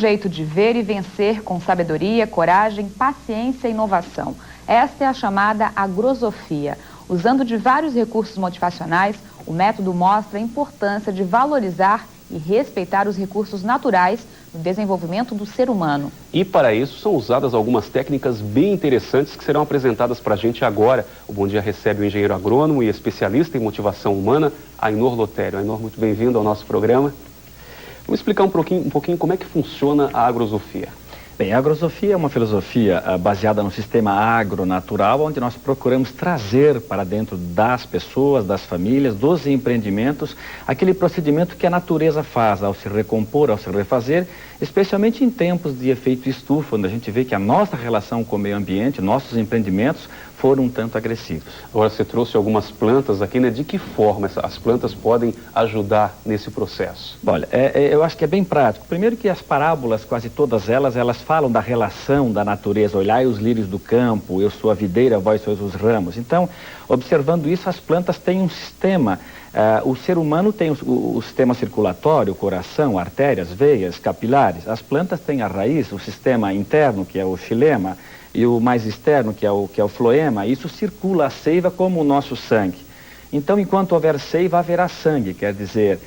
jeito de ver e vencer com sabedoria, coragem, paciência e inovação. Esta é a chamada agrosofia. Usando de vários recursos motivacionais, o método mostra a importância de valorizar e respeitar os recursos naturais no desenvolvimento do ser humano. E para isso são usadas algumas técnicas bem interessantes que serão apresentadas para a gente agora. O Bom Dia recebe o engenheiro agrônomo e especialista em motivação humana, Ainor Lotério. Ainor, muito bem-vindo ao nosso programa. Vamos explicar um pouquinho como é que funciona a agrosofia. Bem, a agrosofia é uma filosofia baseada no sistema agronatural, onde nós procuramos trazer para dentro das pessoas, das famílias, dos empreendimentos, aquele procedimento que a natureza faz ao se recompor, ao se refazer, especialmente em tempos de efeito estufa, onde a gente vê que a nossa relação com o meio ambiente, nossos empreendimentos, foram um tanto agressivos. Agora, você trouxe algumas plantas aqui, né? De que forma as plantas podem ajudar nesse processo? Olha, eu acho que é bem prático. Primeiro que as parábolas, quase todas elas falam da relação da natureza. Olhai os lírios do campo, eu sou a videira, vós sois os ramos. Então, observando isso, as plantas têm um sistema. O ser humano tem o sistema circulatório, o coração, artérias, veias, capilares. As plantas têm a raiz, o sistema interno, que é o xilema, e o mais externo, que é o floema. Isso circula a seiva como o nosso sangue. Então, enquanto houver seiva, haverá sangue. Quer dizer,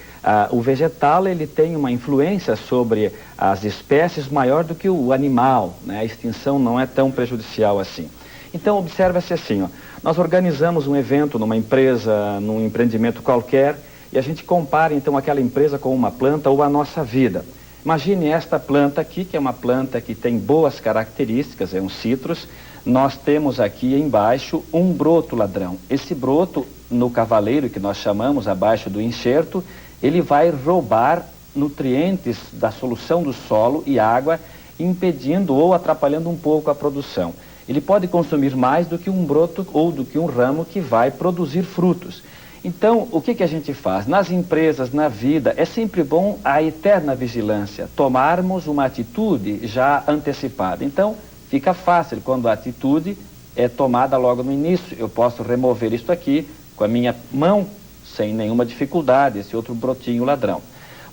o vegetal ele tem uma influência sobre as espécies maior do que o animal, né? A extinção não é tão prejudicial assim. Então, observa-se assim, ó, nós organizamos um evento numa empresa, num empreendimento qualquer, e a gente compara, então, aquela empresa com uma planta ou a nossa vida. Imagine esta planta aqui, que é uma planta que tem boas características, é um citrus. Nós temos aqui embaixo um broto ladrão. Esse broto, no cavaleiro, que nós chamamos abaixo do enxerto, ele vai roubar nutrientes da solução do solo e água, impedindo ou atrapalhando um pouco a produção. Ele pode consumir mais do que um broto ou do que um ramo que vai produzir frutos. Então, o que a gente faz? Nas empresas, na vida, é sempre bom a eterna vigilância, tomarmos uma atitude já antecipada. Então, fica fácil quando a atitude é tomada logo no início. Eu posso remover isto aqui com a minha mão, sem nenhuma dificuldade, esse outro brotinho ladrão.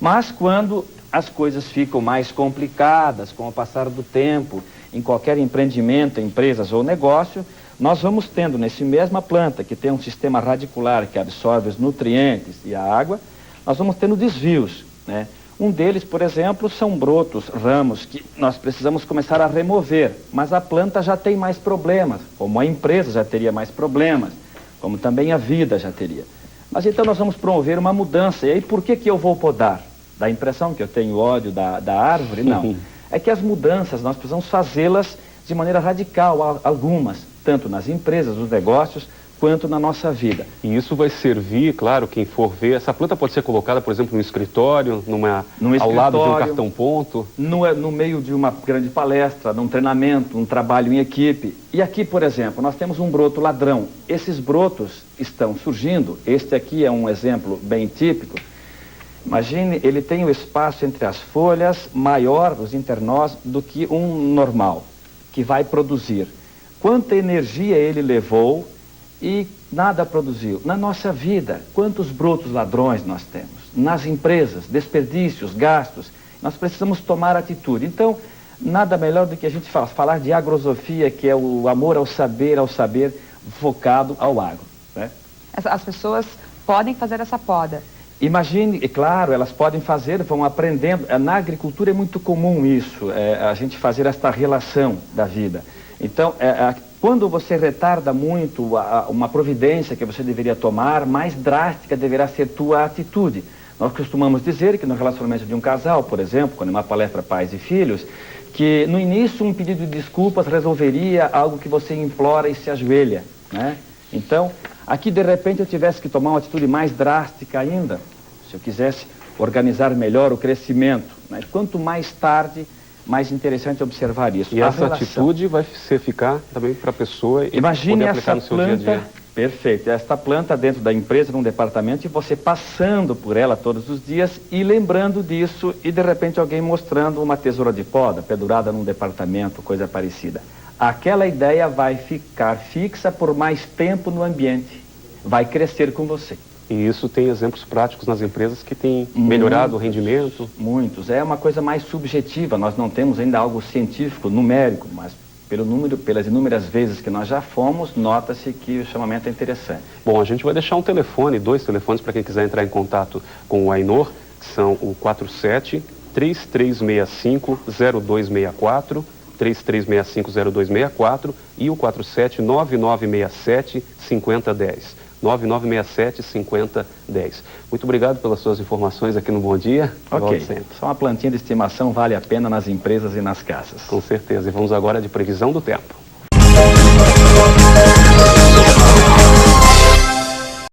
Mas quando as coisas ficam mais complicadas com o passar do tempo, em qualquer empreendimento, empresas ou negócio, nós vamos tendo nessa mesma planta, que tem um sistema radicular que absorve os nutrientes e a água, nós vamos tendo desvios, né? Um deles, por exemplo, são brotos, ramos, que nós precisamos começar a remover, mas a planta já tem mais problemas, como a empresa já teria mais problemas, como também a vida já teria. Mas então nós vamos promover uma mudança. E aí por que eu vou podar? Dá a impressão que eu tenho ódio da árvore? Não. É que as mudanças nós precisamos fazê-las de maneira radical, algumas, tanto nas empresas, nos negócios, quanto na nossa vida. E isso vai servir, claro, quem for ver, essa planta pode ser colocada, por exemplo, no escritório, ao lado de um cartão-ponto? No meio de uma grande palestra, num treinamento, um trabalho em equipe. E aqui, por exemplo, nós temos um broto ladrão. Esses brotos estão surgindo. Este aqui é um exemplo bem típico. Imagine, ele tem o espaço entre as folhas maior, os internós, do que um normal, que vai produzir. Quanta energia ele levou e nada produziu. Na nossa vida, quantos brotos ladrões nós temos? Nas empresas, desperdícios, gastos. Nós precisamos tomar atitude. Então, nada melhor do que a gente falar de agrosofia, que é o amor ao saber focado ao agro, né? As pessoas podem fazer essa poda. Imagine, e claro, elas podem fazer, vão aprendendo. Na agricultura é muito comum isso, a gente fazer esta relação da vida. Então, quando você retarda muito uma providência que você deveria tomar, mais drástica deverá ser tua atitude. Nós costumamos dizer que no relacionamento de um casal, por exemplo, quando é uma palestra pais e filhos, que no início um pedido de desculpas resolveria algo que você implora e se ajoelha, né? Então, aqui de repente eu tivesse que tomar uma atitude mais drástica ainda, se eu quisesse organizar melhor o crescimento, né? Quanto mais tarde, mais interessante observar isso. E essa atitude vai ficar também para a pessoa e poder aplicar no seu dia a dia. Perfeito. Esta planta dentro da empresa, num departamento, e você passando por ela todos os dias e lembrando disso, e de repente alguém mostrando uma tesoura de poda pendurada num departamento, coisa parecida. Aquela ideia vai ficar fixa por mais tempo no ambiente, vai crescer com você. E isso tem exemplos práticos nas empresas que têm melhorado o rendimento? Muitos. É uma coisa mais subjetiva, nós não temos ainda algo científico, numérico, mas pelo número, pelas inúmeras vezes que nós já fomos, nota-se que o chamamento é interessante. Bom, a gente vai deixar um telefone, 2 telefones para quem quiser entrar em contato com o Ainor, que são o 47-3365-0264, 3365-0264 e o 47-9967-5010. 9967-5010. Muito obrigado pelas suas informações aqui no Bom Dia. Ok, só uma plantinha de estimação vale a pena nas empresas e nas casas. Com certeza. E vamos agora de previsão do tempo.